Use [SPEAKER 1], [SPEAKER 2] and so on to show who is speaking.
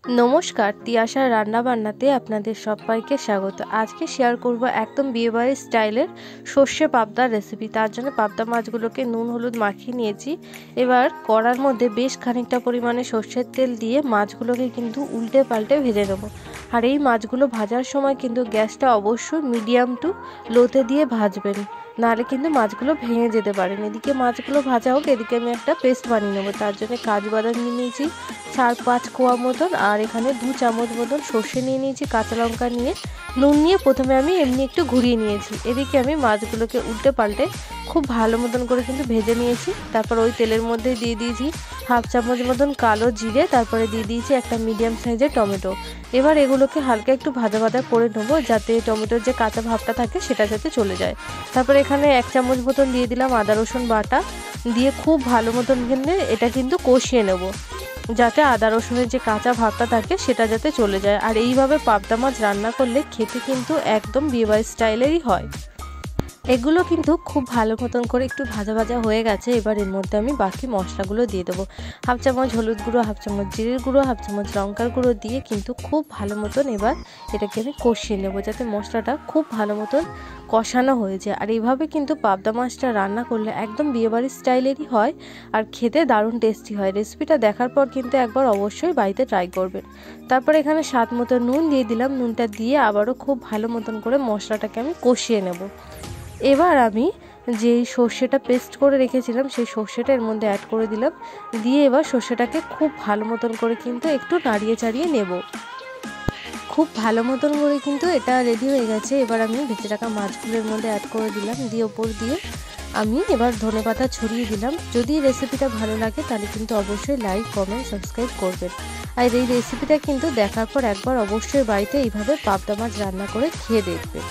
[SPEAKER 1] নমস্কার, তিয়াশার রান্নাবান্নাতে আপনাদের সবাইকে স্বাগত। আজকে শেয়ার করব একদম বিয়েবাড়ির স্টাইলের সর্ষে পাবদার রেসিপি। তার জন্য পাবদা মাছগুলোকে নুন হলুদ মাখিয়ে নিয়েছি। এবার কড়ার মধ্যে বেশ খানিকটা পরিমাণে সর্ষের তেল দিয়ে মাছগুলোকে কিন্তু উল্টে পাল্টে ভেজে নেব। আর এই মাছগুলো ভাজার সময় কিন্তু গ্যাসটা অবশ্যই মিডিয়াম টু লোতে দিয়ে ভাজবেন, নাহলে কিন্তু মাছগুলো ভেঙে যেতে পারেন। এদিকে মাছগুলো ভাজা হোক, এদিকে আমি একটা পেস্ট বানিয়ে নেবো। তার জন্য কাজু বাদাম নিয়ে নিয়েছি 4-5 কোয়া মতন, আর এখানে 2 চামচ মতন সর্ষে নিয়ে নিয়েছি, কাঁচা লঙ্কা নিয়ে নুন নিয়ে প্রথমে আমি এমনি একটু ঘুরিয়ে নিয়েছি। এদিকে আমি মাছগুলোকে উল্টে পাল্টে খুব ভালো মতন করে কিন্তু ভেজে নিয়েছি। তারপর ওই তেলের মধ্যে দিয়ে দিয়েছি 1/2 চামচ মতন কালো জিরে, তারপরে দিয়ে দিয়েছি একটা মিডিয়াম সাইজের টমেটো। এবার এগুলোকে হালকা একটু ভাজা ভাজা করে নেবো, যাতে টমেটোর যে কাঁচা ভাবটা থাকে সেটা যাতে চলে যায়। তারপর এখানে 1 চামচ মতন দিয়ে দিলাম আদা রসুন বাটা, দিয়ে খুব ভালো মতন এটা কিন্তু কষিয়ে নেব, যাতে আদা রসুনের যে কাঁচা ভাবটা থাকে সেটা যাতে চলে যায়। আর এইভাবে পাবদা মাছ রান্না করলে খেতে কিন্তু একদম বিয়েবাড়ির স্টাইলেরই হয়। এগুলো কিন্তু খুব ভালো মতন করে একটু ভাজা ভাজা হয়ে গেছে। এবার এর মধ্যে আমি বাকি মশলাগুলো দিয়ে দেবো। 1/2 চামচ হলুদ গুঁড়ো, 1/2 চামচ জিরের গুঁড়ো, 1/2 চামচ লঙ্কার গুঁড়ো দিয়ে কিন্তু খুব ভালো মতন এবার এটাকে আমি কষিয়ে নেবো, যাতে মশলাটা খুব ভালো মতন কষানো হয়ে যায়। আর এইভাবে কিন্তু পাবদা মাছটা রান্না করলে একদম বিয়েবাড়ির স্টাইলেরই হয়, আর খেতে দারুণ টেস্টি হয়। রেসিপিটা দেখার পর কিন্তু একবার অবশ্যই বাড়িতে ট্রাই করবেন। তারপর এখানে স্বাদ মতো নুন দিয়ে দিলাম। নুনটা দিয়ে আবারও খুব ভালো মতন করে মশলাটাকে আমি কষিয়ে নেব। এবার আমি যেই সর্ষেটা পেস্ট করে রেখেছিলাম সেই সর্ষেটা এর মধ্যে অ্যাড করে দিলাম, দিয়ে এবার সর্ষেটাকে খুব ভালো মতন করে কিন্তু একটু নাড়িয়ে চাড়িয়ে নেব। খুব ভালো মতন করে কিন্তু এটা রেডি হয়ে গেছে। এবার আমি ভেজে রাখা মাছগুলোর মধ্যে অ্যাড করে দিলাম, দিয়ে ওপর দিয়ে আমি এবার ধনেপাতা ছড়িয়ে দিলাম। যদি রেসিপিটা ভালো লাগে তাহলে কিন্তু অবশ্যই লাইক কমেন্ট সাবস্ক্রাইব করবেন। আর এই রেসিপিটা কিন্তু দেখার পর একবার অবশ্যই বাড়িতে এইভাবে পাবদা মাছ রান্না করে খেয়ে দেখবেন।